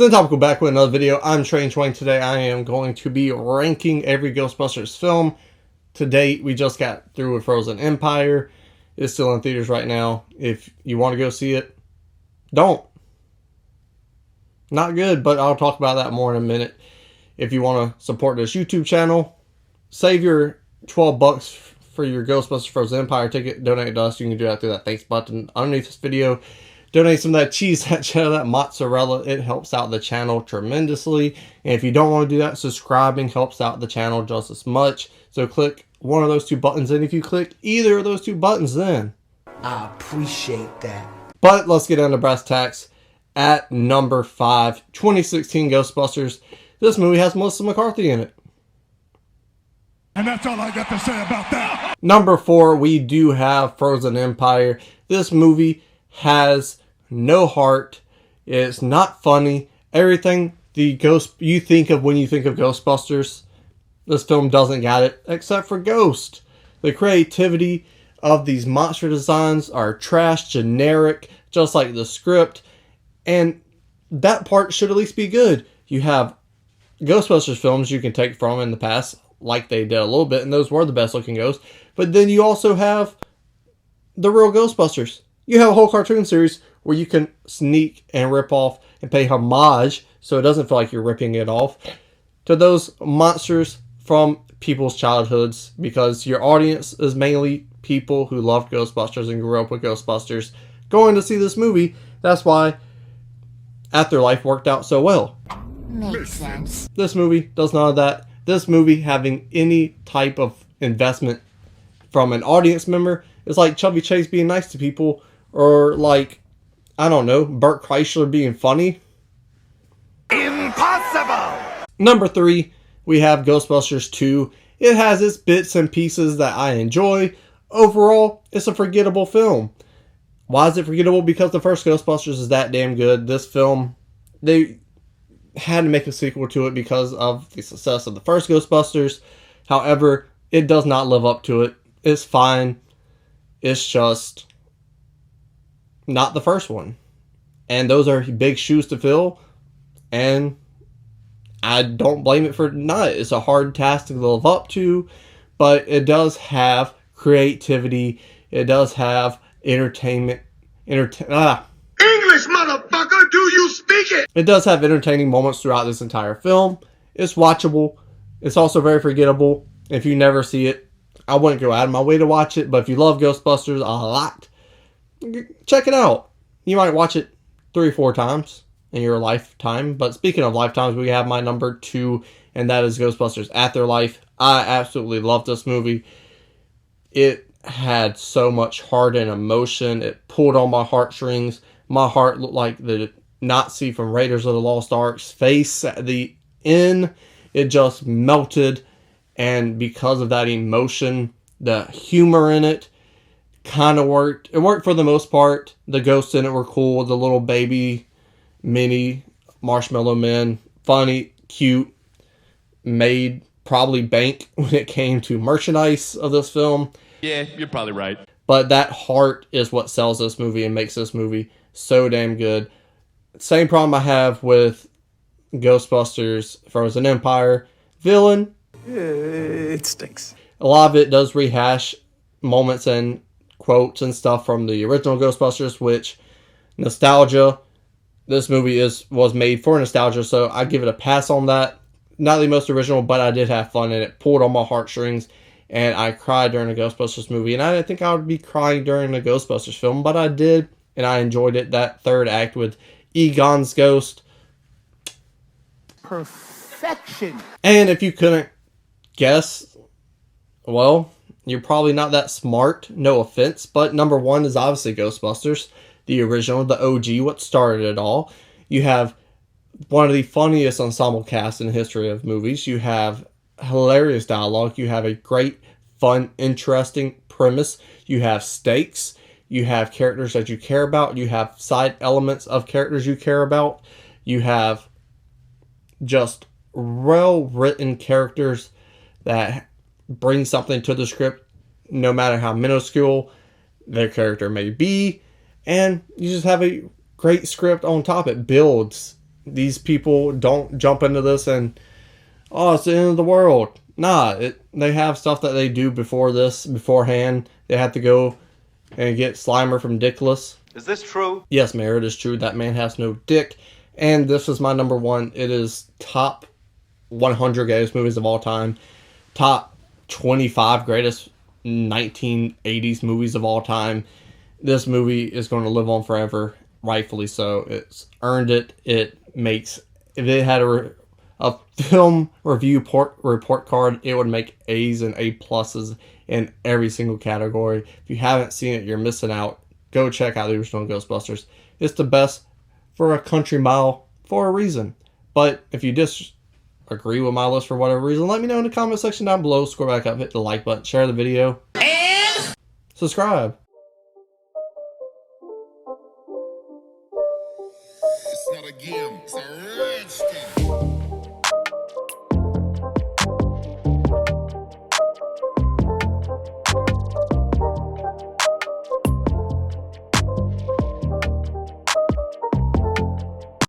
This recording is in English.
Topical back with another video. I'm Strange Wang. Today I am going to be ranking every Ghostbusters film. To date, we just got through with Frozen Empire. It's still in theaters right now. If you want to go see it, don't. Not good, but I'll talk about that more in a minute. If you want to support this YouTube channel, save your $12 for your Ghostbusters Frozen Empire ticket. Donate to us. You can do that through that thanks button underneath this video. Donate some of that cheese, that cheddar, that mozzarella. It helps out the channel tremendously. And if you don't want to do that, subscribing helps out the channel just as much. So click one of those two buttons. And if you click either of those two buttons, then I appreciate that. But let's get on to brass tacks. At number 5, 2016 Ghostbusters. This movie has Melissa McCarthy in it. And that's all I got to say about that. Number 4, we do have Frozen Empire. This movie has no heart. It's not funny. Everything you think of when you think of Ghostbusters, this film doesn't got it, except for Ghost. The creativity of these monster designs are trash, generic, just like the script, and that part should at least be good. You have Ghostbusters films you can take from in the past, like they did a little bit, and those were the best looking ghosts, but then you also have the real Ghostbusters. You have a whole cartoon series where you can sneak and rip off and pay homage, so it doesn't feel like you're ripping it off, to those monsters from people's childhoods, because your audience is mainly people who loved Ghostbusters and grew up with Ghostbusters going to see this movie. That's why Afterlife worked out so well. Makes sense. This movie does none of that. This movie having any type of investment from an audience member is like Chubby Chase being nice to people, or like, I don't know, Burt Kreischer being funny. Impossible! Number 3, we have Ghostbusters 2. It has its bits and pieces that I enjoy. Overall, it's a forgettable film. Why is it forgettable? Because the first Ghostbusters is that damn good. This film, they had to make a sequel to it because of the success of the first Ghostbusters. However, it does not live up to it. It's fine. It's just not the first one. And those are big shoes to fill. And I don't blame it for not. It's a hard task to live up to. But it does have creativity. It does have entertainment. English, motherfucker, do you speak it? It does have entertaining moments throughout this entire film. It's watchable. It's also very forgettable. If you never see it, I wouldn't go out of my way to watch it. But if you love Ghostbusters a lot, check it out. You might watch it 3 or 4 times in your lifetime. But speaking of lifetimes, we have my number 2, and that is Ghostbusters Afterlife. I absolutely love this movie. It had so much heart and emotion. It pulled on my heartstrings. My heart looked like the Nazi from Raiders of the Lost Ark's face at the end. It just melted, and because of that emotion, the humor in it kind of worked. It worked for the most part. The ghosts in it were cool. The little baby mini marshmallow men, funny, cute, made probably bank when it came to merchandise of this film. Yeah, you're probably right. But that heart is what sells this movie and makes this movie so damn good. Same problem I have with Ghostbusters Frozen Empire. Villain. It stinks. A lot of it does rehash moments and quotes and stuff from the original Ghostbusters, which nostalgia. This movie was made for nostalgia, so I give it a pass on that. Not the most original, but I did have fun and it pulled on my heartstrings. And I cried during a Ghostbusters movie. And I didn't think I would be crying during a Ghostbusters film, but I did. And I enjoyed it. That third act with Egon's ghost. Perfection. And if you couldn't guess, well, you're probably not that smart. No offense. But number 1 is obviously Ghostbusters. The original, the OG, what started it all. You have one of the funniest ensemble casts in the history of movies. You have hilarious dialogue. You have a great, fun, interesting premise. You have stakes. You have characters that you care about. You have side elements of characters you care about. You have just well-written characters that bring something to the script, no matter how minuscule their character may be. And you just have a great script on top. It builds these people don't jump into this and, oh, it's the end of the world. Nah, they have stuff that they do beforehand. They have to go and get Slimer from Dickless. Is this true? Yes, Mayor, it is true. That man has no dick. And this is my number one. It is top 100 greatest movies of all time. Top 25 greatest 1980s movies of all time. This movie is going to live on forever, rightfully so. It's earned it. If it had a film review report card, it would make A's and A pluses in every single category. If you haven't seen it, you're missing out. Go check out the original Ghostbusters. It's the best for a country mile for a reason. But if you disagree with my list for whatever reason, let me know in the comment section down below. Scroll back up, hit the like button, share the video, and subscribe. It's not a game, it's a rich thing.